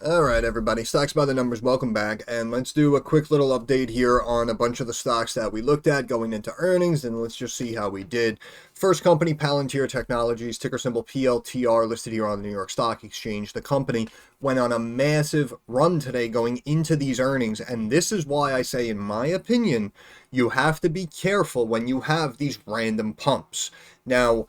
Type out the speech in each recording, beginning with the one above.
Alright everybody, Stocks by the Numbers, welcome back, and let's do a quick little update here on a bunch of the stocks that we looked at going into earnings, and let's just see how we did. First company, Palantir Technologies, ticker symbol PLTR, listed here on the New York Stock Exchange. The company went on a massive run today going into these earnings, and this is why I say, in my opinion, you have to be careful when you have these random pumps. Now,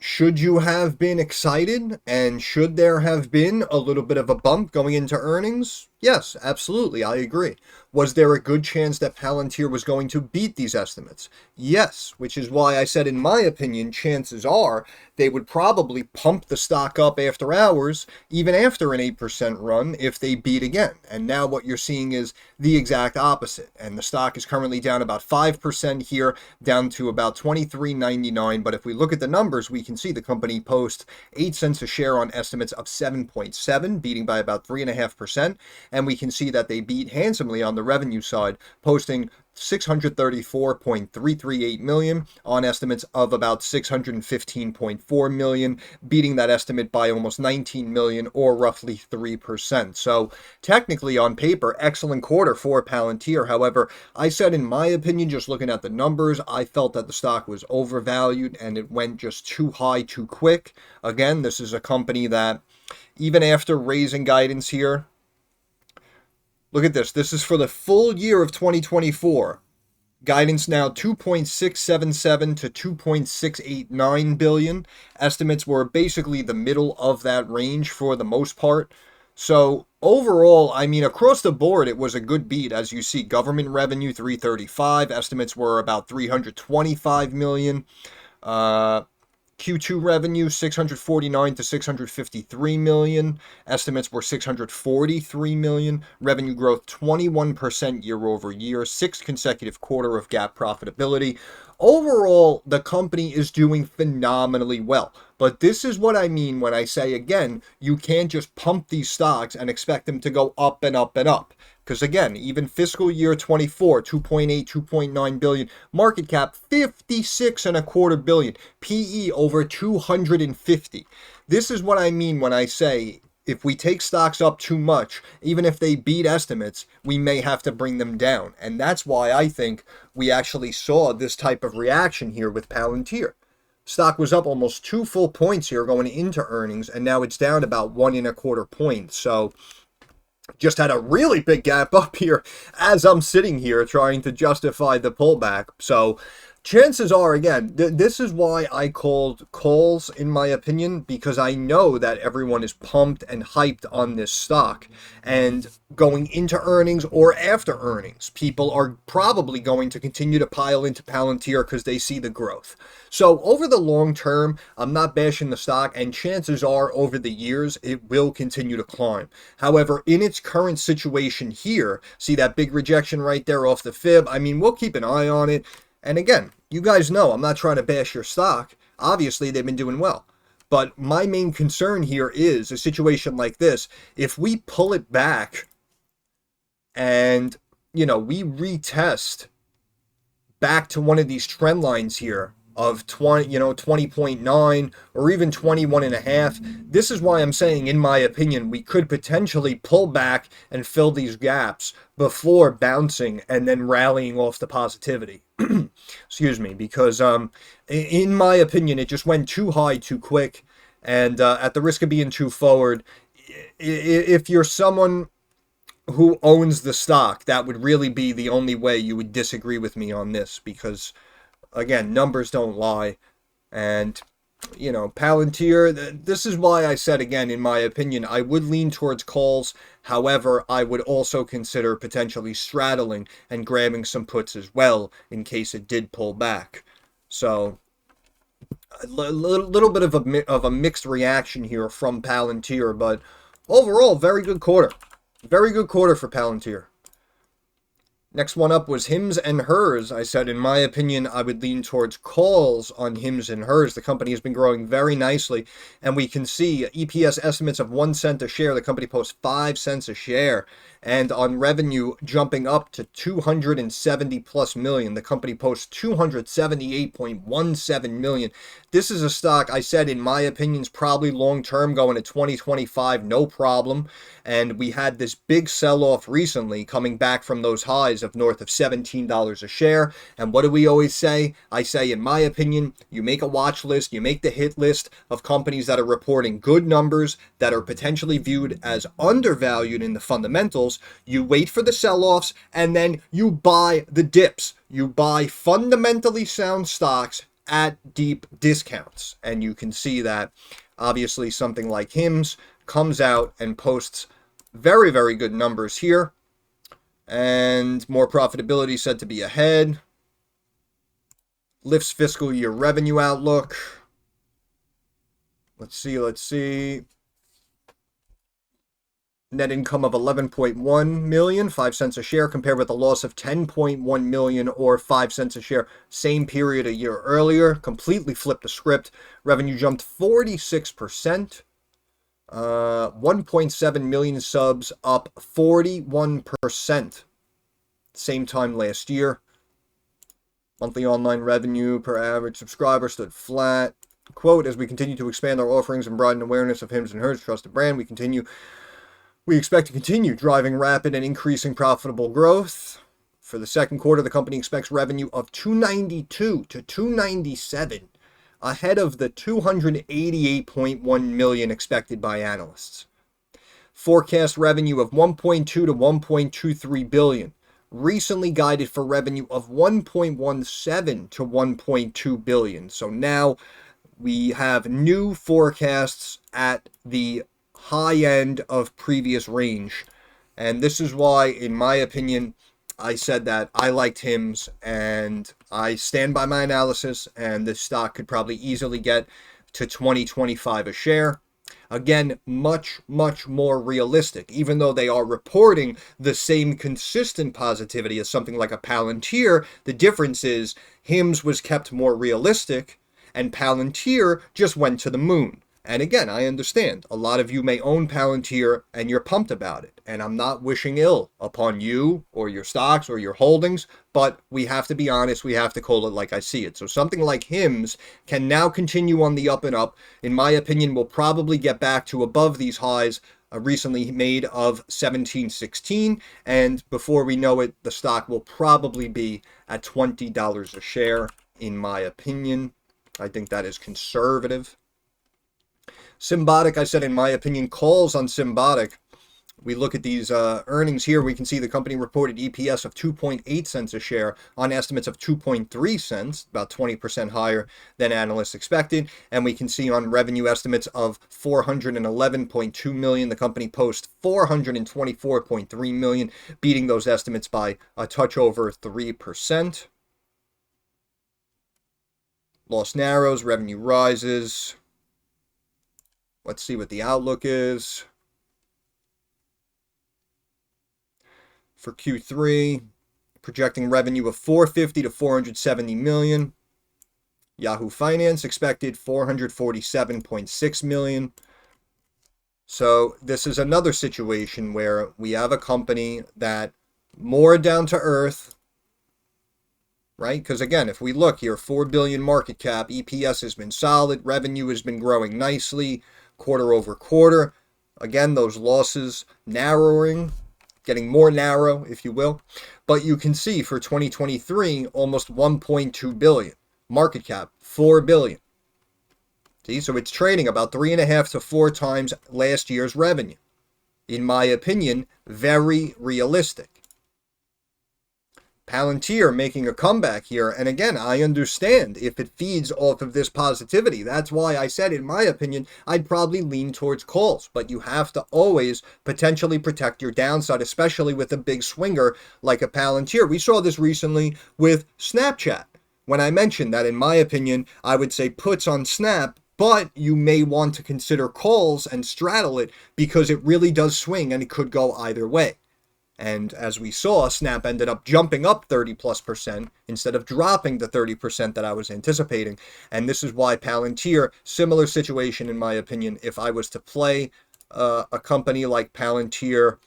should you have been excited and should there have been a little bit of a bump going into earnings? Yes, absolutely, I agree. Was there a good chance that Palantir was going to beat these estimates? Yes, which is why I said, in my opinion, chances are they would probably pump the stock up after hours, even after an 8% run, if they beat again. And now what you're seeing is the exact opposite. And the stock is currently down about 5% here, down to about $23.99. But if we look at the numbers, we can see the company post 8 cents a share on estimates of 7.7, beating by about 3.5%. And we can see that they beat handsomely on the revenue side, posting 634.338 million on estimates of about 615.4 million, beating that estimate by almost 19 million, or roughly 3%. So technically on paper, excellent quarter for Palantir. However, I said, in my opinion, just looking at the numbers, I felt that the stock was overvalued and it went just too high too quick. Again, this is a company that, even after raising guidance here, look at this. This is for the full year of 2024. Guidance now 2.677 to 2.689 billion. Estimates were basically the middle of that range for the most part. So overall, I mean, across the board, it was a good beat. As you see, government revenue 335. Estimates were about 325 million. Q2 revenue 649 to 653 million. Estimates were 643 million. Revenue growth 21% year over year. 6th consecutive quarter of GAAP profitability. Overall, the company is doing phenomenally well. But this is what I mean when I say, again, you can't just pump these stocks and expect them to go up and up and up. Because again, even fiscal year 24, 2.8, 2.9 billion, market cap 56.25 billion, PE over 250. This is what I mean when I say, if we take stocks up too much, even if they beat estimates, we may have to bring them down. And that's why I think we actually saw this type of reaction here with Palantir. Stock was up almost 2 full points here going into earnings, and now it's down about 1.25 points. So just had a really big gap up here as I'm sitting here trying to justify the pullback. So chances are, again, this is why I called calls, in my opinion, because I know that everyone is pumped and hyped on this stock. And going into earnings or after earnings, people are probably going to continue to pile into Palantir because they see the growth. So over the long term, I'm not bashing the stock, and chances are over the years, it will continue to climb. However, in its current situation here, see that big rejection right there off the fib? I mean, we'll keep an eye on it. And again, you guys know I'm not trying to bash your stock. Obviously, they've been doing well. But my main concern here is a situation like this. If we pull it back and, we retest back to one of these trend lines here of 20.9 or even 21.5. This is why I'm saying, in my opinion, we could potentially pull back and fill these gaps before bouncing and then rallying off the positivity. Excuse me, because in my opinion, it just went too high too quick, and at the risk of being too forward, if you're someone who owns the stock, that would really be the only way you would disagree with me on this, because again, numbers don't lie. And, Palantir, this is why I said, again, in my opinion, I would lean towards calls. However, I would also consider potentially straddling and grabbing some puts as well in case it did pull back. So, a little bit of a mixed reaction here from Palantir, but overall, very good quarter. Very good quarter for Palantir. Next one up was HIMS and HERS. I said, in my opinion, I would lean towards calls on HIMS and HERS. The company has been growing very nicely, and we can see EPS estimates of 1 cent a share. The company posts 5 cents a share, and on revenue jumping up to 270 plus million. The company posts 278.17 million. This is a stock I said, in my opinion, is probably long term going to 2025, no problem. And we had this big sell-off recently coming back from those highs of north of $17 a share. And what do we always say? I say, in my opinion, you make a watch list, you make the hit list of companies that are reporting good numbers, that are potentially viewed as undervalued in the fundamentals. You wait for the sell-offs, and then you buy the dips. You buy fundamentally sound stocks at deep discounts. And you can see that obviously something like HIMS comes out and posts very, very good numbers here, and more profitability said to be ahead. Lifts fiscal year revenue outlook. Let's see. Net income of 11.1 million, 5 cents a share, compared with a loss of 10.1 million or 5 cents a share same period a year earlier. Completely flipped the script. Revenue jumped 46%. 1.7 million subs, up 41%. Same time last year. Monthly online revenue per average subscriber stood flat. Quote, as we continue to expand our offerings and broaden awareness of HIMS and HERS trusted brand, we expect to continue driving rapid and increasing profitable growth. For the second quarter, the company expects revenue of 292 to 297, ahead of the 288.1 million expected by analysts. Forecast revenue of 1.2 to 1.23 billion. Recently guided for revenue of 1.17 to 1.2 billion. So now we have new forecasts at the high end of previous range. And this is why, in my opinion, I said that I liked HIMS, and I stand by my analysis, and this stock could probably easily get to 2025 a share. Again, much, much more realistic, even though they are reporting the same consistent positivity as something like a Palantir. The difference is HIMS was kept more realistic, and Palantir just went to the moon. And again, I understand a lot of you may own Palantir and you're pumped about it. And I'm not wishing ill upon you or your stocks or your holdings, but we have to be honest. We have to call it like I see it. So something like HIMS can now continue on the up and up. In my opinion, we'll probably get back to above these highs recently made of 17.16. And before we know it, the stock will probably be at $20 a share, in my opinion. I think that is conservative. Symbotic, I said, in my opinion, calls on Symbotic. We look at these earnings here. We can see the company reported EPS of 2.8 cents a share on estimates of 2.3 cents, about 20% higher than analysts expected. And we can see on revenue estimates of 411.2 million, the company posts 424.3 million, beating those estimates by a touch over 3%. Loss narrows, revenue rises. Let's see what the outlook is. For Q3, projecting revenue of 450 to 470 million. Yahoo Finance expected 447.6 million. So this is another situation where we have a company that more down to earth, right? Because again, if we look here, 4 billion market cap, EPS has been solid, revenue has been growing nicely, quarter over quarter. Again, those losses narrowing, getting more narrow, if you will. But you can see for 2023, almost 1.2 billion. Market cap, 4 billion. See, so it's trading about 3.5 to 4 times last year's revenue. In my opinion, very realistic. Palantir making a comeback here, and again, I understand if it feeds off of this positivity. That's why I said, in my opinion, I'd probably lean towards calls, but you have to always potentially protect your downside, especially with a big swinger like a Palantir. We saw this recently with Snapchat, when I mentioned that, in my opinion, I would say puts on Snap, but you may want to consider calls and straddle it because it really does swing and it could go either way. And as we saw, Snap ended up jumping up 30+% instead of dropping the 30% that I was anticipating. And this is why Palantir, similar situation in my opinion. If I was to play a company like Palantir,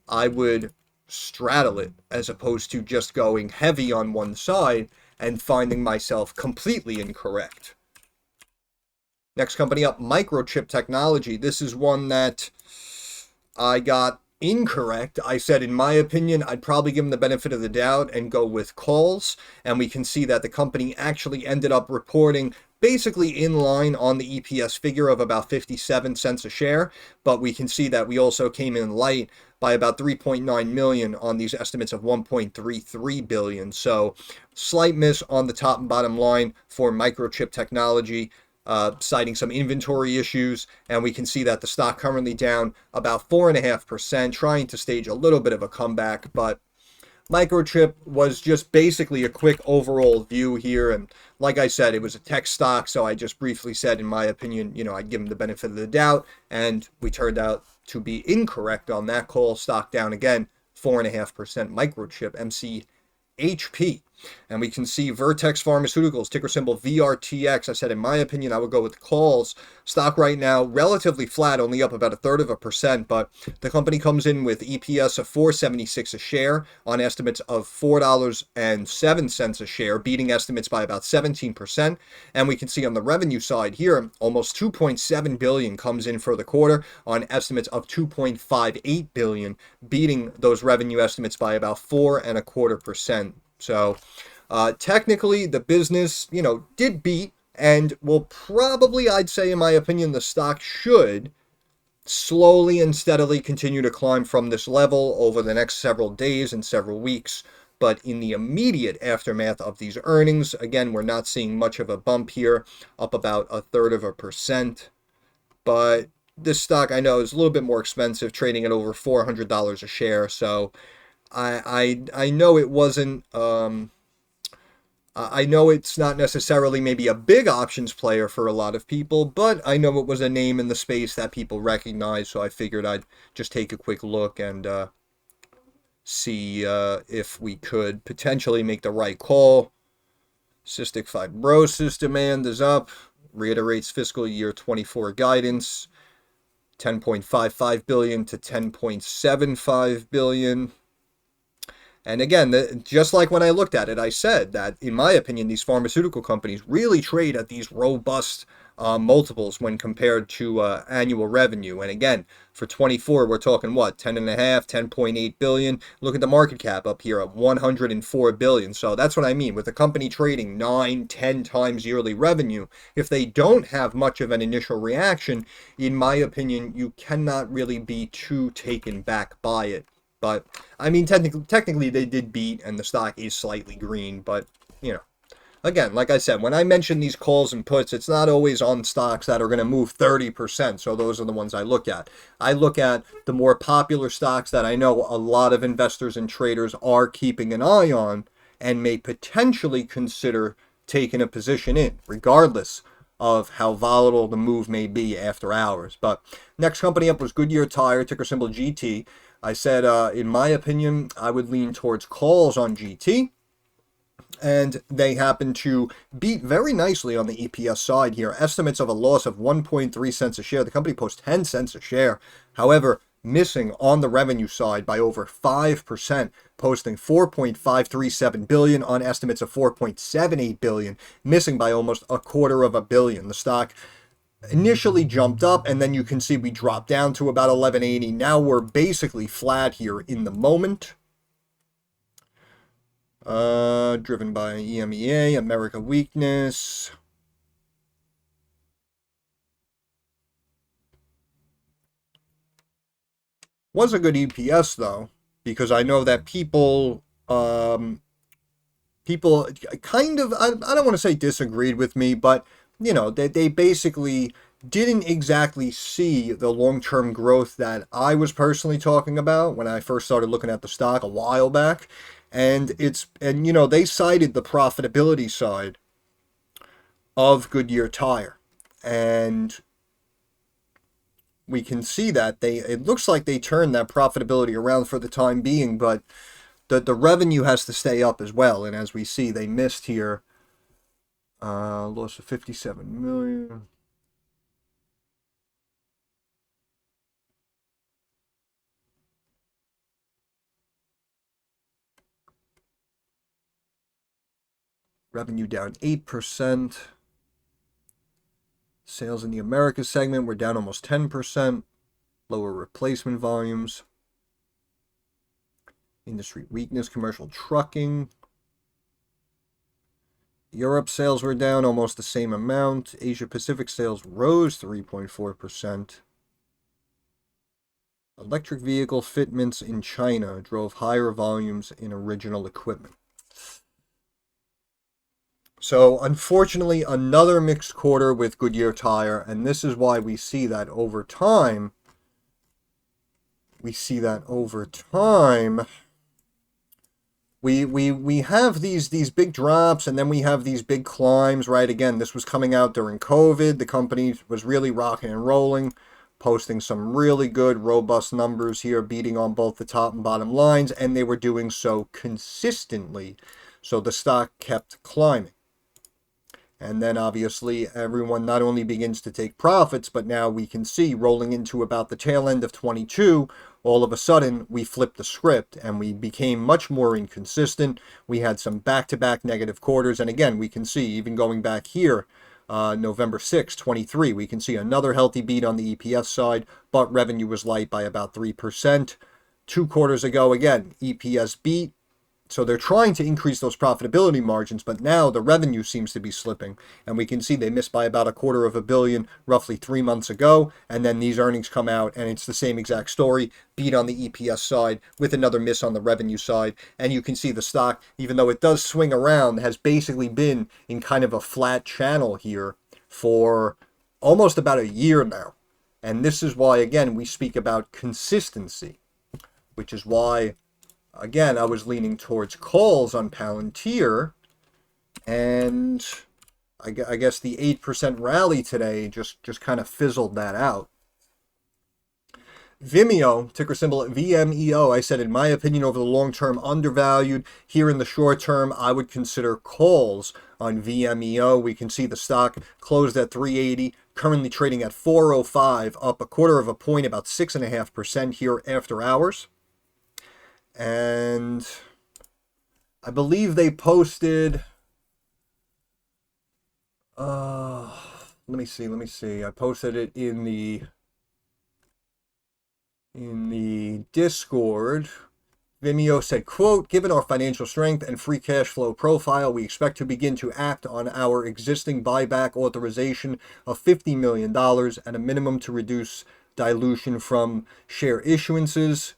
I would straddle it as opposed to just going heavy on one side and finding myself completely incorrect. Next company up, Microchip Technology. This is one that I got incorrect. I said, in my opinion, I'd probably give them the benefit of the doubt and go with calls. And we can see that the company actually ended up reporting basically in line on the EPS figure of about 57 cents a share. But we can see that we also came in light by about 3.9 million on these estimates of 1.33 billion. So slight miss on the top and bottom line for Microchip Technology. Citing some inventory issues, and we can see that the stock currently down about 4.5%, trying to stage a little bit of a comeback, but Microchip was just basically a quick overall view here, and like I said, it was a tech stock, so I just briefly said, in my opinion, I'd give them the benefit of the doubt, and we turned out to be incorrect on that call. Stock down again, 4.5%. Microchip, MCHP. And we can see Vertex Pharmaceuticals, ticker symbol VRTX. I said, in my opinion, I would go with calls. Stock right now relatively flat, only up about 1/3%, but the company comes in with EPS of $4.76 a share on estimates of $4.07 a share, beating estimates by about 17%. And we can see on the revenue side here, almost 2.7 billion comes in for the quarter on estimates of 2.58 billion, beating those revenue estimates by about 4.25%. So technically, the business, did beat, and will probably, I'd say, in my opinion, the stock should slowly and steadily continue to climb from this level over the next several days and several weeks. But in the immediate aftermath of these earnings, again, we're not seeing much of a bump here, up about 1/3%. But this stock, I know, is a little bit more expensive, trading at over $400 a share. So I know it wasn't. I know it's not necessarily maybe a big options player for a lot of people, but I know it was a name in the space that people recognize. So I figured I'd just take a quick look and see if we could potentially make the right call. Cystic fibrosis demand is up. Reiterates fiscal year 24 guidance, 10.55 billion to 10.75 billion. And again, just like when I looked at it, I said that, in my opinion, these pharmaceutical companies really trade at these robust multiples when compared to annual revenue. And again, for 24, we're talking what, 10.5, 10.8 billion. Look at the market cap up here at 104 billion. So that's what I mean with a company trading 9, 10 times yearly revenue. If they don't have much of an initial reaction, in my opinion, you cannot really be too taken back by it. But, I mean, technically they did beat, and the stock is slightly green. But, again, like I said, when I mention these calls and puts, it's not always on stocks that are going to move 30%. So those are the ones I look at. I look at the more popular stocks that I know a lot of investors and traders are keeping an eye on and may potentially consider taking a position in, regardless of how volatile the move may be after hours. But next company up was Goodyear Tire, ticker symbol GT. I said, in my opinion, I would lean towards calls on GT. And they happen to beat very nicely on the EPS side here. Estimates of a loss of 1.3 cents a share. The company posts 10 cents a share. However, missing on the revenue side by over 5%, posting 4.537 billion on estimates of 4.78 billion, missing by almost $250 million. The stock initially jumped up, and then you can see we dropped down to about 1180. Now we're basically flat here in the moment. Driven by EMEA, America weakness. Was a good EPS though, because I know that people kind of, I don't want to say disagreed with me, but they basically didn't exactly see the long-term growth that I was personally talking about when I first started looking at the stock a while back. And they cited the profitability side of Goodyear Tire. And we can see that it looks like they turned that profitability around for the time being, but the revenue has to stay up as well. And as we see, they missed here, loss of 57 million. Revenue down 8%. Sales in the Americas segment were down almost 10%. Lower replacement volumes. Industry weakness, commercial trucking. Europe sales were down almost the same amount. Asia Pacific sales rose 3.4%. Electric vehicle fitments in China drove higher volumes in original equipment. So unfortunately, another mixed quarter with Goodyear Tire, and this is why we see that over time. We have these big drops, and then we have these big climbs, right? Again, this was coming out during COVID. The company was really rocking and rolling, posting some really good, robust numbers here, beating on both the top and bottom lines, and they were doing so consistently. So the stock kept climbing. And then obviously everyone not only begins to take profits, but now we can see rolling into about the tail end of 22, all of a sudden we flipped the script and we became much more inconsistent. We had some back-to-back negative quarters. And again, we can see even going back here, November 6, 23, we can see another healthy beat on the EPS side, but revenue was light by about 3%. 2 quarters ago, again, EPS beat. So they're trying to increase those profitability margins, but now the revenue seems to be slipping. And we can see they missed by about $250 million roughly 3 months ago. And then these earnings come out and it's the same exact story, beat on the EPS side with another miss on the revenue side. And you can see the stock, even though it does swing around, has basically been in kind of a flat channel here for almost about a year now. And this is why, again, we speak about consistency, which is why, again, I was leaning towards calls on Palantir, and I guess the 8% rally today just kind of fizzled that out. Vimeo, ticker symbol VMEO, I said, in my opinion, over the long term, undervalued. Here in the short term, I would consider calls on VMEO. We can see the stock closed at 380, currently trading at 405, up 1/4 point, about 6.5% here after hours. And I believe they posted, let me see. I posted it in the Discord. Vimeo said, quote, given our financial strength and free cash flow profile, we expect to begin to act on our existing buyback authorization of $50 million at a minimum to reduce dilution from share issuances.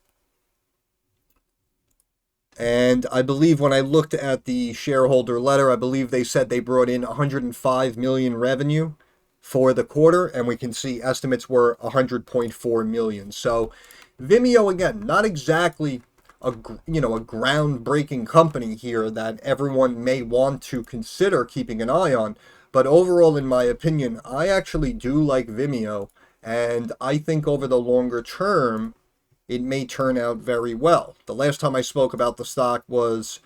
And I believe when I looked at the shareholder letter, I believe they said they brought in 105 million revenue for the quarter, and we can see estimates were 100.4 million. So Vimeo, again, not exactly a groundbreaking company here that everyone may want to consider keeping an eye on, but overall, in my opinion, I actually do like Vimeo, and I think over the longer term it may turn out very well. The last time I spoke about the stock was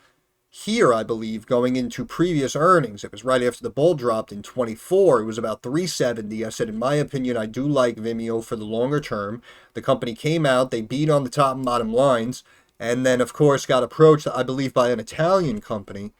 here, I believe, going into previous earnings. It was right after the bull dropped in 24. It was about 370. I said, in my opinion, I do like Vimeo for the longer term. The company came out, they beat on the top and bottom lines, and then, of course, got approached, I believe, by an Italian company.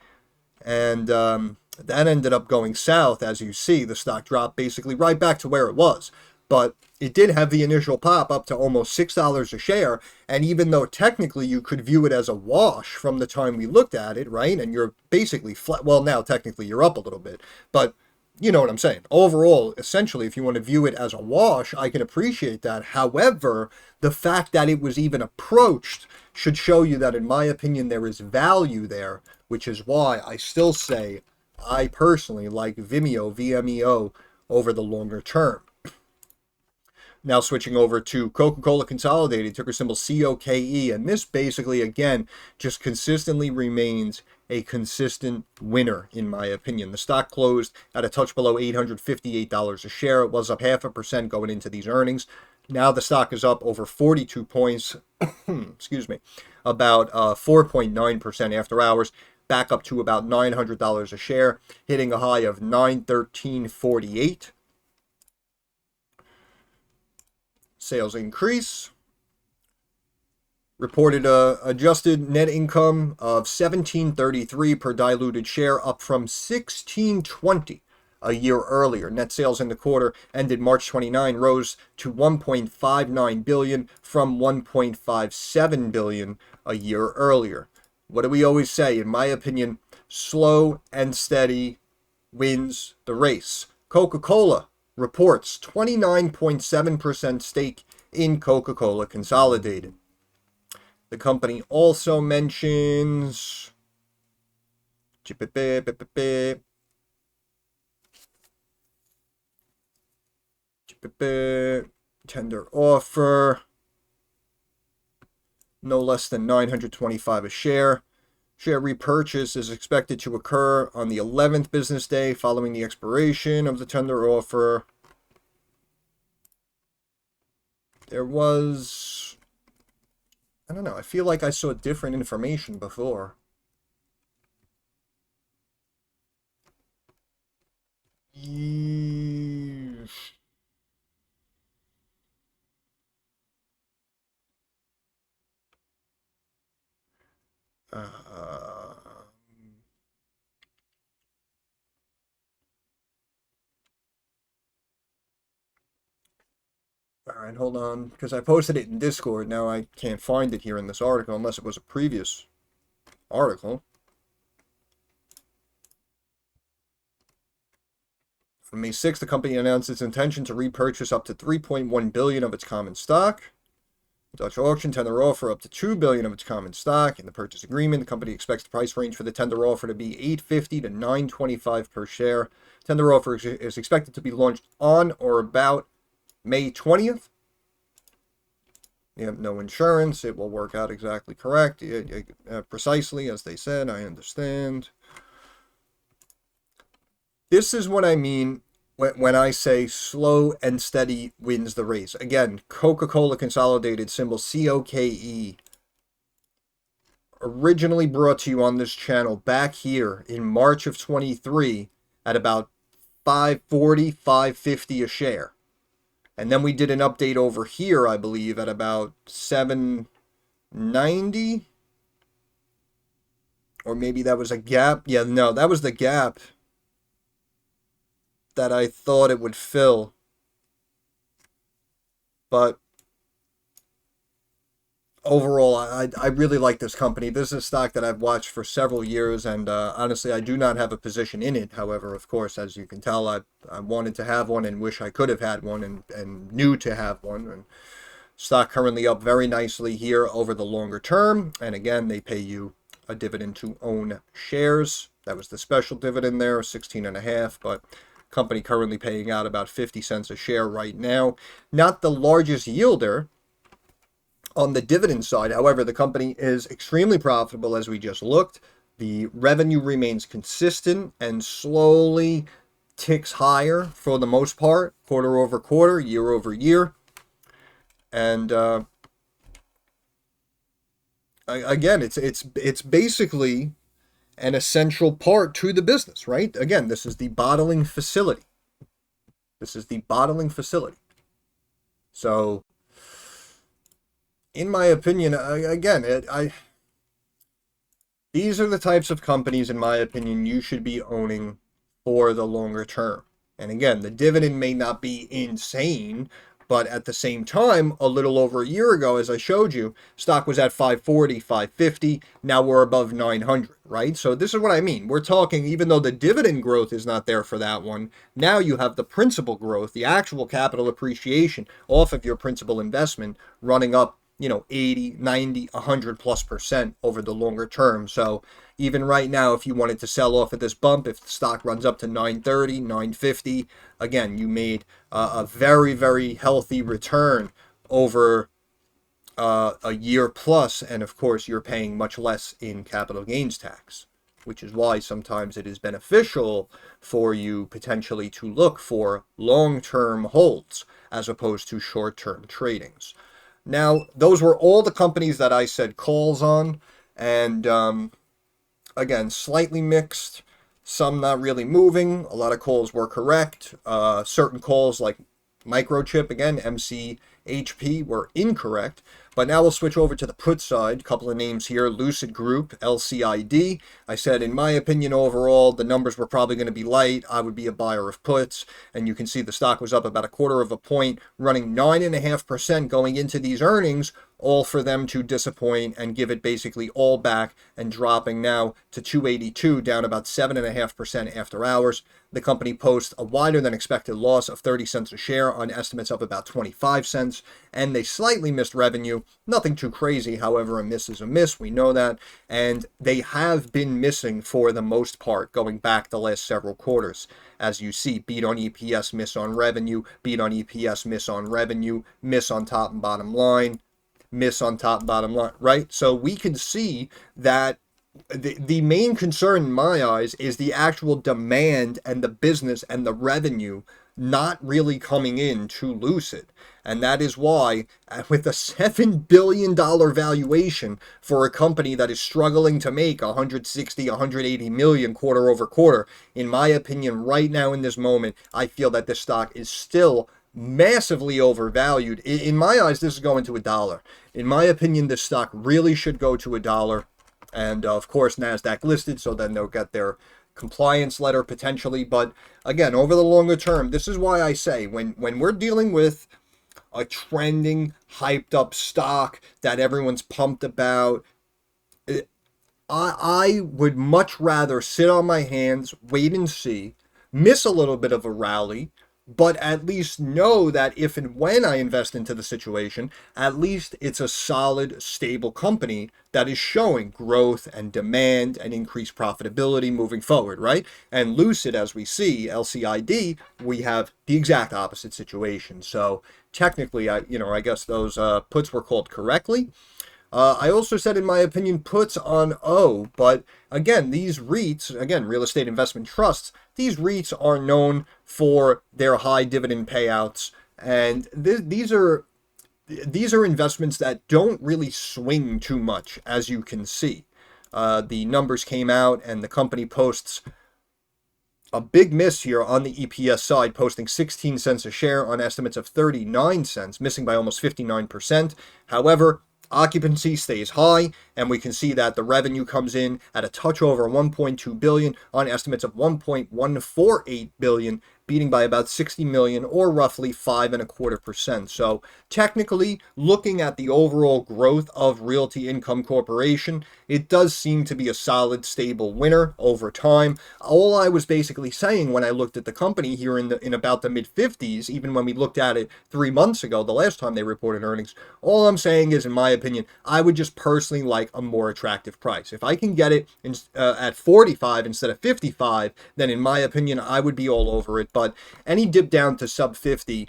And that ended up going south. As you see, the stock dropped basically right back to where it was. But it did have the initial pop up to almost $6 a share. And even though technically you could view it as a wash from the time we looked at it, right? And you're basically flat. Well, now technically you're up a little bit. But you know what I'm saying. Overall, essentially, if you want to view it as a wash, I can appreciate that. However, the fact that it was even approached should show you that, in my opinion, there is value there, which is why I still say I personally like Vimeo, VMEO, over the longer term. Now switching over to Coca-Cola Consolidated, ticker symbol COKE, and this basically, again, just consistently remains a consistent winner, in my opinion. The stock closed at a touch below $858 a share. It was up 0.5% going into these earnings. Now the stock is up over 42 points, excuse me, about 4.9% after hours, back up to about $900 a share, hitting a high of $913.48. Sales increase. Reported adjusted net income of $17.33 per diluted share, up from $16.20 a year earlier. Net sales in the quarter ended March 29 rose to $1.59 billion from $1.57 billion a year earlier. What do we always say? In my opinion, slow and steady wins the race. Coca-Cola reports 29.7% stake in Coca-Cola Consolidated. The company also mentions tender offer, no less than $925 a share. Share repurchase is expected to occur on the 11th business day following the expiration of the tender offer. There was, I don't know, I feel like I saw different information before. All right, hold on, because I posted it in Discord. Now I can't find it here in this article unless it was a previous article. On May 6th, the company announced its intention to repurchase up to $3.1 billion of its common stock. The Dutch auction tender offer up to $2 billion of its common stock. In the purchase agreement, the company expects the price range for the tender offer to be $8.50 to $9.25 per share. Tender offer is expected to be launched on or about May 20th. You have no insurance. It will work out exactly correct. Precisely as they said, I understand. This is what I mean when I say slow and steady wins the race. Again, Coca-Cola Consolidated, symbol COKE, originally brought to you on this channel back here in March of 23 at about $5.40, $5.50 a share. And then we did an update over here, I believe, at about $7.90. Or maybe that was a gap. Yeah, no, that was the gap that I thought it would fill. But overall, I really like this company. This is a stock that I've watched for several years, and honestly, I do not have a position in it. However, of course, as you can tell, I wanted to have one and wish I could have had one and knew to have one. And stock currently up very nicely here over the longer term. And again, they pay you a dividend to own shares. That was the special dividend there, 16.5, but company currently paying out about 50 cents a share right now. Not the largest yielder on the dividend side. However, the company is extremely profitable as we just looked. The revenue remains consistent and slowly ticks higher for the most part, quarter over quarter, year over year. And again, it's basically an essential part to the business, right? Again, this is the bottling facility. This is the bottling facility. So, in my opinion, again, these are the types of companies, in my opinion, you should be owning for the longer term. And again, the dividend may not be insane, but at the same time, a little over a year ago, as I showed you, stock was at $5.40, $5.50. Now we're above $900, right? So this is what I mean. We're talking, even though the dividend growth is not there for that one, now you have the principal growth, the actual capital appreciation off of your principal investment running up, 80, 90, 100+% over the longer term. So even right now, if you wanted to sell off at this bump, if the stock runs up to 930, 950, again, you made a very, very healthy return over a year plus. And of course, you're paying much less in capital gains tax, which is why sometimes it is beneficial for you potentially to look for long-term holds as opposed to short-term tradings. Now, those were all the companies that I said calls on, and again, slightly mixed, some not really moving. A lot of calls were correct. Certain calls like Microchip, again, MCHP, were incorrect. But now we'll switch over to the put side. A couple of names here. Lucid Group LCID. I said, in my opinion, overall, the numbers were probably going to be light. I would be a buyer of puts. And you can see the stock was up about a quarter of a point, running 9.5% going into these earnings, all for them to disappoint and give it basically all back and dropping now to 282, down about 7.5% after hours. The company posts a wider than expected loss of 30 cents a share on estimates of about 25 cents, and they slightly missed revenue. Nothing too crazy, however, a miss is a miss, we know that, and they have been missing for the most part going back the last several quarters. As you see, beat on EPS, miss on revenue, beat on EPS, miss on revenue, miss on top and bottom line, miss on top and bottom line, right? So we can see that the main concern in my eyes is the actual demand and the business and the revenue not really coming in to Lucid. And that is why, with a $7 billion valuation for a company that is struggling to make 160, 180 million quarter over quarter, in my opinion, right now in this moment, I feel that this stock is still massively overvalued. In my eyes, this is going to $1. In my opinion, this stock really should go to $1. And of course, NASDAQ listed, so then they'll get their compliance letter potentially. But again, over the longer term, this is why I say when we're dealing with a trending, hyped up stock that everyone's pumped about, I would much rather sit on my hands, wait and see, miss a little bit of a rally, but at least know that if and when I invest into the situation, at least it's a solid, stable company that is showing growth and demand and increased profitability moving forward, right? And Lucid, as we see, LCID, we have the exact opposite situation. So technically, I guess those puts were called correctly. I also said, in my opinion, puts on O, but again, these REITs, again, real estate investment trusts, these REITs are known for their high dividend payouts, and these are investments that don't really swing too much, as you can see. The numbers came out, and the company posts a big miss here on the EPS side, posting 16 cents a share on estimates of 39 cents, missing by almost 59%. However, occupancy stays high, and we can see that the revenue comes in at a touch over 1.2 billion on estimates of 1.148 billion, beating by about 60 million, or roughly 5.25%. So technically, looking at the overall growth of Realty Income Corporation, it does seem to be a solid, stable winner over time. All I was basically saying when I looked at the company here in about the mid-50s, even when we looked at it 3 months ago, the last time they reported earnings, all I'm saying is, in my opinion, I would just personally like a more attractive price. If I can get it at 45 instead of 55, then in my opinion, I would be all over it. But any dip down to sub 50,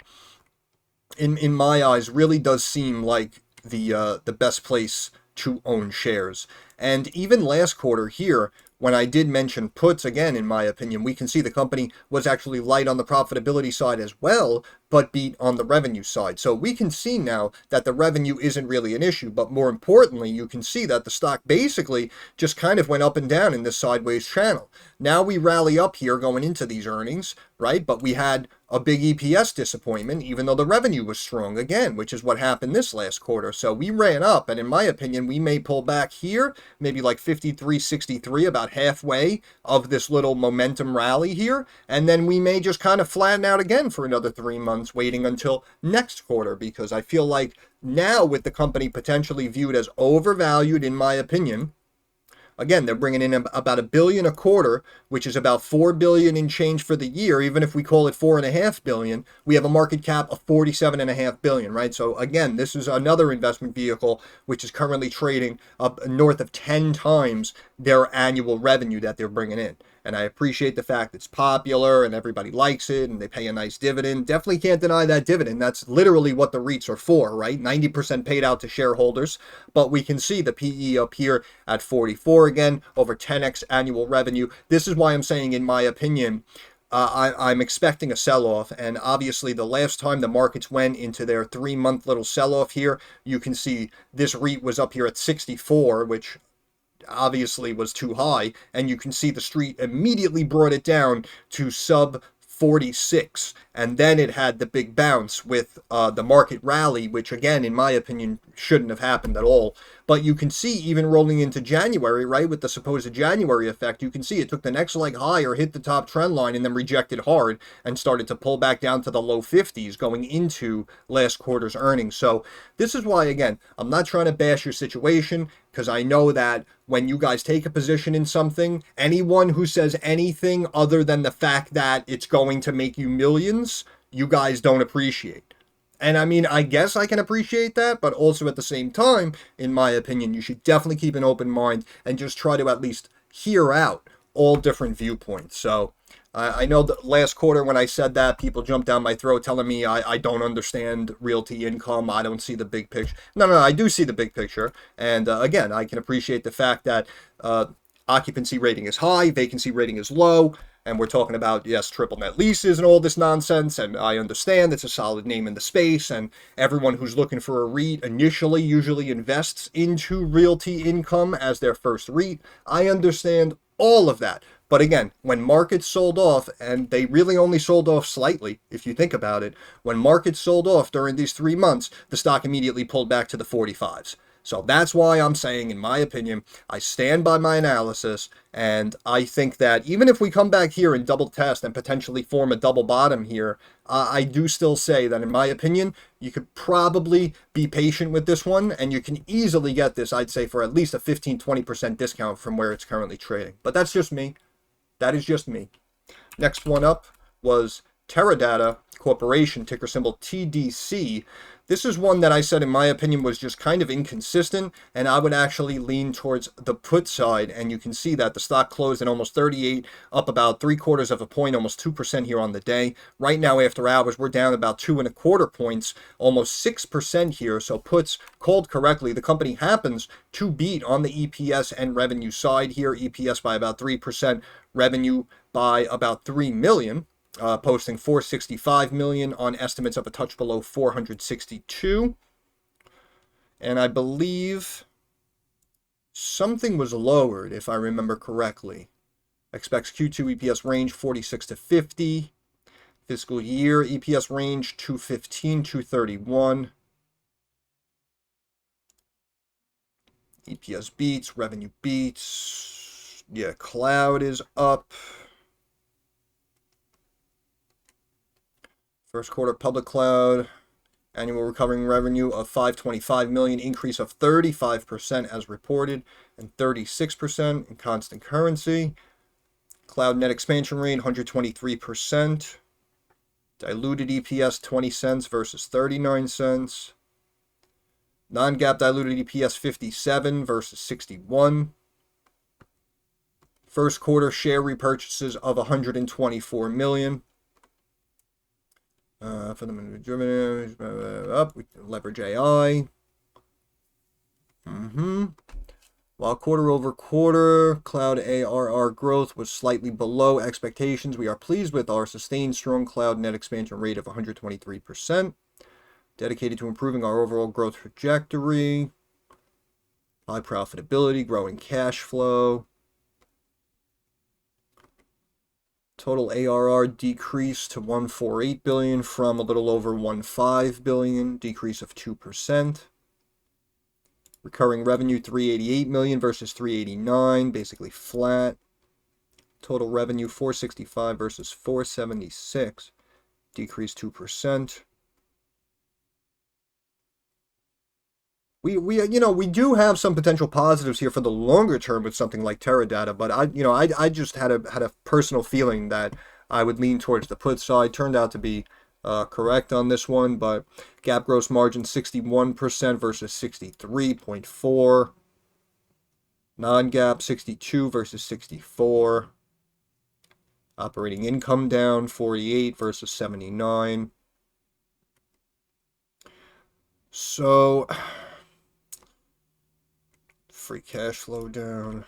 in my eyes, really does seem like the best place to own shares. And even last quarter here, when I did mention puts, again, in my opinion, we can see the company was actually light on the profitability side as well, but beat on the revenue side. So we can see now that the revenue isn't really an issue, but more importantly, you can see that the stock basically just kind of went up and down in this sideways channel. Now we rally up here going into these earnings, right? But we had a big EPS disappointment, even though the revenue was strong again, which is what happened this last quarter. So we ran up, and in my opinion, we may pull back here, maybe like 53.63, about halfway of this little momentum rally here, and then we may just kind of flatten out again for another 3 months, waiting until next quarter, because I feel like now, with the company potentially viewed as overvalued, in my opinion, again, they're bringing in about $1 billion a quarter, which is about $4 billion in change for the year. Even if we call it $4.5 billion, we have a market cap of $47.5 billion, right? So again, this is another investment vehicle which is currently trading up north of 10 times their annual revenue that they're bringing in. And I appreciate the fact it's popular and everybody likes it and they pay a nice dividend. Definitely can't deny that dividend. That's literally what the REITs are for, right? 90% paid out to shareholders. But we can see the PE up here at 44. again, over 10x annual revenue. This is why I'm saying, in my opinion, I'm expecting a sell-off, and obviously the last time the markets went into their 3-month little sell-off here, you can see this REIT was up here at 64, which obviously was too high, and you can see the street immediately brought it down to sub 46, and then it had the big bounce with the market rally, which again, in my opinion, shouldn't have happened at all. But you can see, even rolling into January, right, with the supposed January effect, you can see it took the next leg higher, hit the top trend line, and then rejected hard and started to pull back down to the low 50s going into last quarter's earnings. So this is why, again, I'm not trying to bash your situation, because I know that when you guys take a position in something, anyone who says anything other than the fact that it's going to make you millions, you guys don't appreciate. And I mean, I guess I can appreciate that, but also at the same time, in my opinion, you should definitely keep an open mind and just try to at least hear out all different viewpoints. So I know that last quarter when I said that, people jumped down my throat telling me I don't understand Realty Income, I don't see the big picture. No, I do see the big picture. And again, I can appreciate the fact that occupancy rating is high, vacancy rating is low, and we're talking about, yes, triple net leases and all this nonsense, and I understand it's a solid name in the space, and everyone who's looking for a REIT initially usually invests into Realty Income as their first REIT. I understand all of that. But again, when markets sold off, and they really only sold off slightly, if you think about it, when markets sold off during these 3 months, the stock immediately pulled back to the 45s. So that's why I'm saying, in my opinion, I stand by my analysis, and I think that even if we come back here and double test and potentially form a double bottom here, I do still say that, in my opinion, you could probably be patient with this one, and you can easily get this, I'd say, for at least a 15-20% discount from where it's currently trading. But that's just me. That is just me. Next one up was Teradata Corporation, ticker symbol TDC. This is one that I said, in my opinion, was just kind of inconsistent, and I would actually lean towards the put side, and you can see that the stock closed at almost 38, up about 3/4 of a point, almost 2% here on the day. Right now, after hours, we're down about 2.25 points, almost 6% here, so puts called correctly. The company happens to beat on the EPS and revenue side here, EPS by about 3%, revenue by about 3 million. Posting 465 million on estimates of a touch below 462. And I believe something was lowered, if I remember correctly. Expects Q2 EPS range 46 to 50. Fiscal year EPS range 215, 231. EPS beats, revenue beats. Yeah, cloud is up. First quarter public cloud, annual recurring revenue of 525 million, increase of 35% as reported, and 36% in constant currency. Cloud net expansion rate, 123%. Diluted EPS, 20 cents versus 39 cents. Non-GAAP diluted EPS, 57 versus 61. First quarter share repurchases of 124 million. For the up, we can leverage AI. While quarter-over-quarter cloud ARR growth was slightly below expectations, we are pleased with our sustained strong cloud net expansion rate of 123%. Dedicated to improving our overall growth trajectory. High profitability, growing cash flow. Total ARR decreased to 148 billion from a little over 15 billion, decrease of 2%. Recurring revenue 388 million versus 389, basically flat. Total revenue 465 versus 476, decrease 2%. We do have some potential positives here for the longer term with something like Teradata, but I just had a personal feeling that I would lean towards the put side. Turned out to be correct on this one, but GAAP gross margin 61% versus 63.4. Non-GAAP 62 versus 64. Operating income down 48 versus 79. So free cash flow down.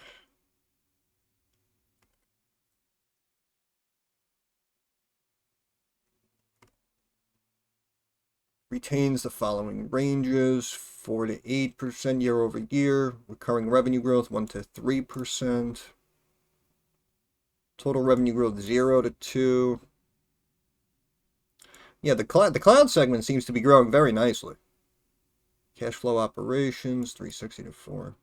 retains the following ranges: 4 to 8% year over year, recurring revenue growth 1 to 3%, total revenue growth 0 to 2. Yeah, the cloud segment seems to be growing very nicely. Cash flow operations 360 to 4.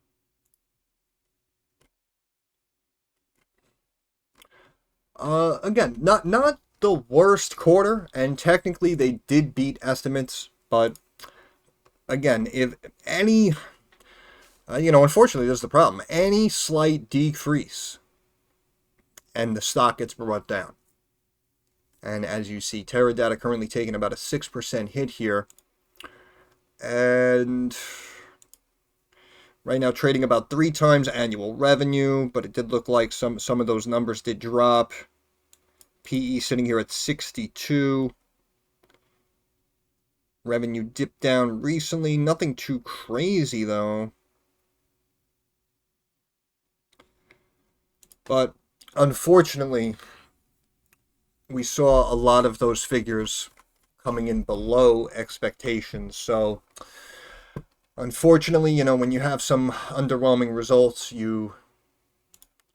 Again, not the worst quarter, and technically they did beat estimates, but again, if any, unfortunately, there's the problem. Any slight decrease, and the stock gets brought down. And as you see, Teradata currently taking about a 6% hit here, and right now trading about 3 times annual revenue, but it did look like some of those numbers did drop. PE sitting here at 62. Revenue dipped down recently. Nothing too crazy, though. But unfortunately, we saw a lot of those figures coming in below expectations. So unfortunately, when you have some underwhelming results, you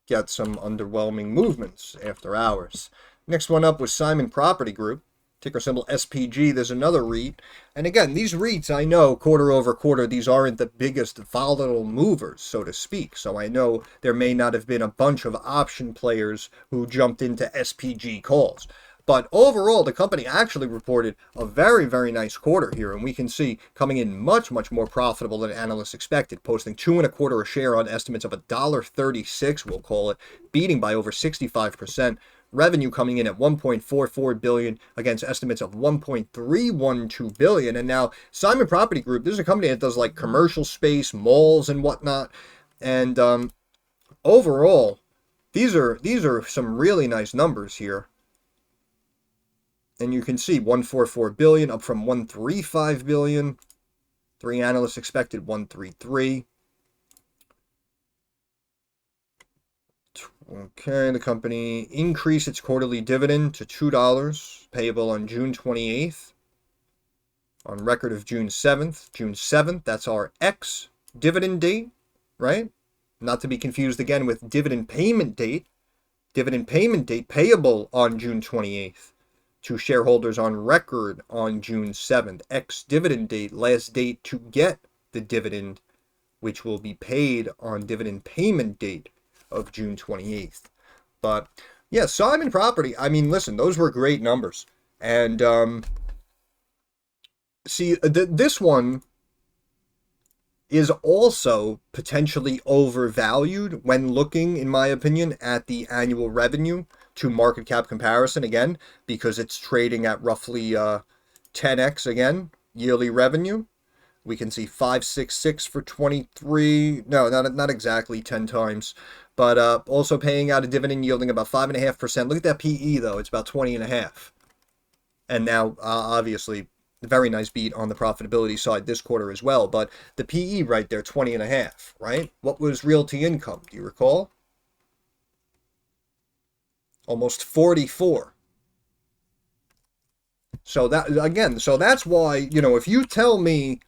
get some underwhelming movements after hours. Next one up was Simon Property Group, ticker symbol SPG. There's another REIT. And again, these REITs, I know, quarter over quarter, these aren't the biggest volatile movers, so to speak. So I know there may not have been a bunch of option players who jumped into SPG calls. But overall, the company actually reported a very, very nice quarter here. And we can see coming in much, much more profitable than analysts expected, posting $2.25 a share on estimates of $1.36, we'll call it, beating by over 65%. Revenue coming in at $1.44 billion against estimates of $1.312 billion. And now Simon Property Group, this is a company that does like commercial space, malls and whatnot. And overall, these are some really nice numbers here. And you can see $144 billion up from $135 billion. 3 analysts expected $133. Okay, the company increased its quarterly dividend to $2, payable on June 28th, on record of June 7th. June 7th, that's our dividend date, right? Not to be confused again with dividend payment date. Dividend payment date payable on June 28th to shareholders on record on June 7th. Dividend date, last date to get the dividend, which will be paid on dividend payment date of June 28th. But yeah, Simon Property, I mean, listen, those were great numbers. And see, this one is also potentially overvalued when looking, in my opinion, at the annual revenue to market cap comparison, again, because it's trading at roughly 10x again, yearly revenue. We can see 566 for 23. No, not exactly 10 times. But also paying out a dividend yielding about 5.5%. Look at that PE, though. It's about 20.5. And now, obviously, a very nice beat on the profitability side this quarter as well. But the PE right there, 20.5, right? What was Realty Income? Do you recall? Almost 44. So that's why, if you tell me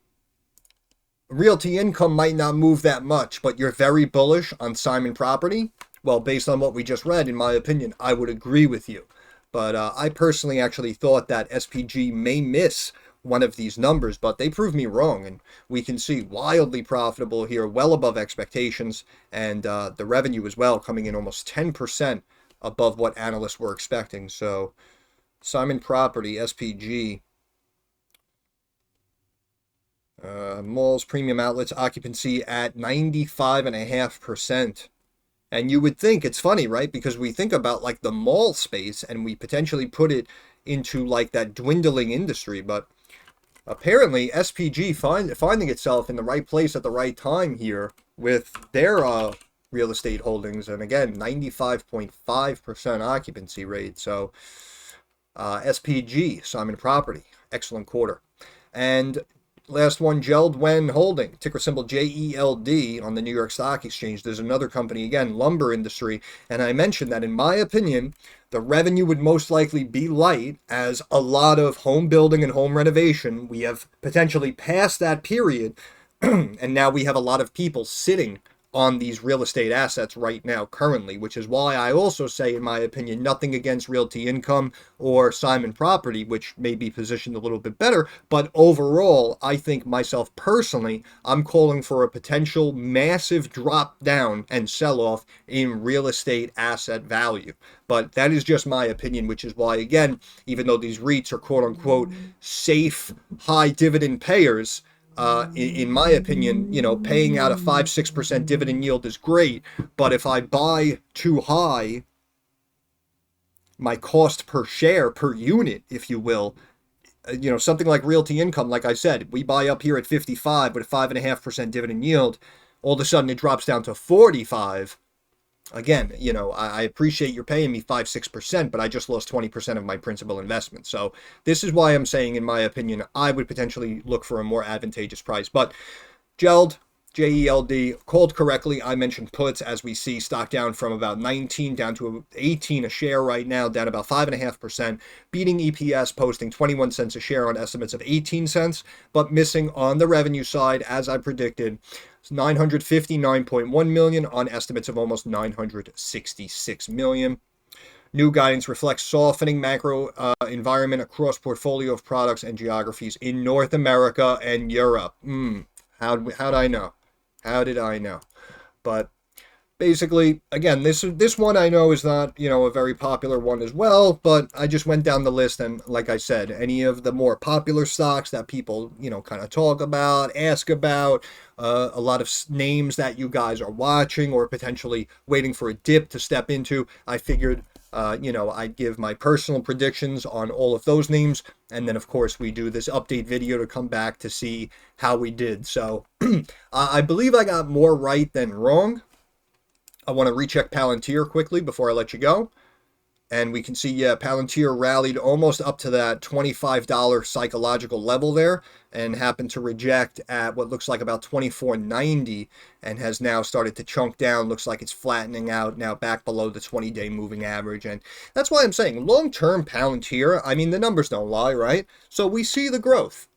Realty Income might not move that much, but you're very bullish on Simon Property, well, based on what we just read, in my opinion, I would agree with you. But I personally actually thought that SPG may miss one of these numbers, but they proved me wrong. And we can see wildly profitable here, well above expectations, and the revenue as well coming in almost 10% above what analysts were expecting. So Simon Property, SPG, malls, premium outlets, occupancy at 95.5%. And you would think, it's funny, right? Because we think about like the mall space and we potentially put it into like that dwindling industry. But apparently SPG finding itself in the right place at the right time here with their real estate holdings. And again, 95.5% occupancy rate. So SPG, Simon Property, excellent quarter. And last one, JELD-WEN Holding, ticker symbol JELD on the New York Stock Exchange. There's another company, again, lumber industry. And I mentioned that, in my opinion, the revenue would most likely be light, as a lot of home building and home renovation, we have potentially passed that period. And now we have a lot of people sitting on these real estate assets right now currently, which is why I also say, in my opinion, nothing against Realty Income or Simon Property, which may be positioned a little bit better. But overall, I think, myself personally, I'm calling for a potential massive drop down and sell off in real estate asset value. But that is just my opinion, which is why, again, even though these REITs are quote unquote safe, high dividend payers, in my opinion, paying out a 5-6% dividend yield is great. But if I buy too high, my cost per share, per unit, if you will, something like Realty Income, like I said, we buy up here at 55 with a 5.5% dividend yield. All of a sudden it drops down to 45. Again, I appreciate you're paying me 5-6%, but I just lost 20% of my principal investment. So this is why I'm saying, in my opinion, I would potentially look for a more advantageous price. But JELD, JELD, called correctly. I mentioned puts, as we see stock down from about 19 down to 18 a share right now, down about 5.5%, beating EPS, posting 21 cents a share on estimates of 18 cents, but missing on the revenue side, as I predicted. 959.1 million on estimates of almost 966 million. New guidance reflects softening macro environment across portfolio of products and geographies in North America and Europe. How'd I know? How did I know? But basically, again, this one I know is not, a very popular one as well, but I just went down the list, and like I said, any of the more popular stocks that people, kind of talk about, ask about, a lot of names that you guys are watching or potentially waiting for a dip to step into, I figured, I'd give my personal predictions on all of those names, and then of course we do this update video to come back to see how we did. So I believe I got more right than wrong. I want to recheck Palantir quickly before I let you go. And we can see, Palantir rallied almost up to that $25 psychological level there and happened to reject at what looks like about $24.90 and has now started to chunk down. Looks like it's flattening out now back below the 20-day moving average. And that's why I'm saying long-term Palantir, I mean, the numbers don't lie, right? So we see the growth.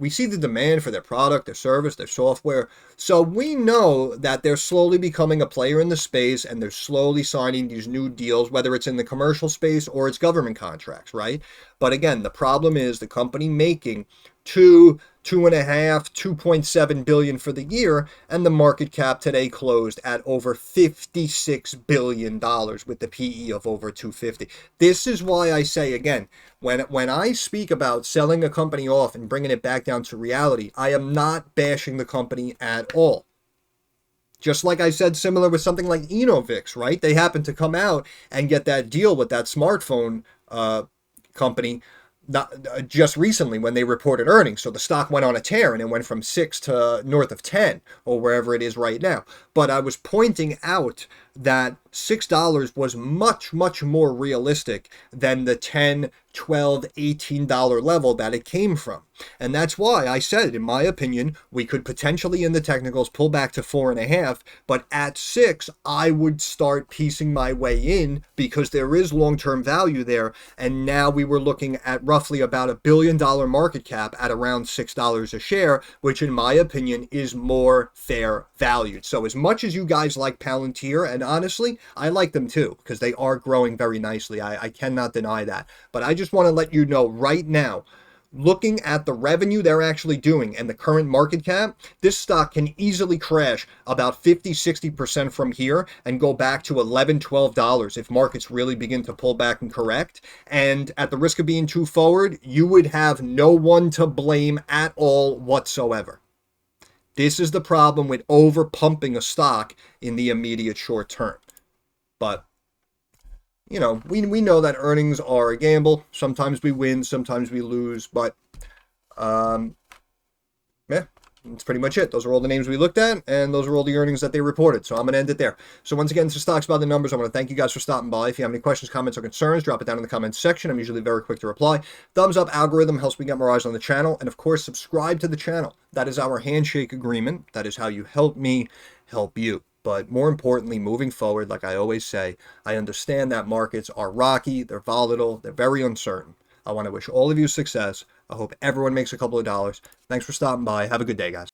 We see the demand for their product, their service, their software. So we know that they're slowly becoming a player in the space and they're slowly signing these new deals, whether it's in the commercial space or it's government contracts, right? But again, the problem is the company making 2.7 billion for the year, and the market cap today closed at over $56 billion with the PE of over 250. This is why I say, again, when I speak about selling a company off and bringing it back down to reality, I am not bashing the company at all. Just like I said, similar with something like Enovix, right? They happened to come out and get that deal with that smartphone company just recently when they reported earnings. So the stock went on a tear and it went from 6 to north of 10 or wherever it is right now. But I was pointing out that $6 was much, much more realistic than the $10, $12, $18 level that it came from. And that's why I said, in my opinion, we could potentially in the technicals pull back to 4.5, but at 6, I would start piecing my way in because there is long-term value there. And now we were looking at roughly about $1 billion market cap at around $6 a share, which in my opinion is more fair valued. So as much as you guys like Palantir, and honestly, I like them too, because they are growing very nicely. I cannot deny that. But I just want to let you know right now, looking at the revenue they're actually doing and the current market cap, this stock can easily crash about 50-60% from here and go back to $11, $12 if markets really begin to pull back and correct. And at the risk of being too forward, you would have no one to blame at all whatsoever. This is the problem with over pumping a stock in the immediate short term. But we know that earnings are a gamble. Sometimes we win, sometimes we lose. But yeah, That's pretty much it. Those are all the names we looked at, and those are all the earnings that they reported. So I'm going to end it there. So once again, this is Stocks by the Numbers. I want to thank you guys for stopping by. If you have any questions, comments, or concerns, drop it down in the comments section. I'm usually very quick to reply. Thumbs up algorithm helps me get more eyes on the channel. And of course, subscribe to the channel. That is our handshake agreement. That is how you help me help you. But more importantly, moving forward, like I always say, I understand that markets are rocky, they're volatile, they're very uncertain. I want to wish all of you success. I hope everyone makes a couple of dollars. Thanks for stopping by. Have a good day, guys.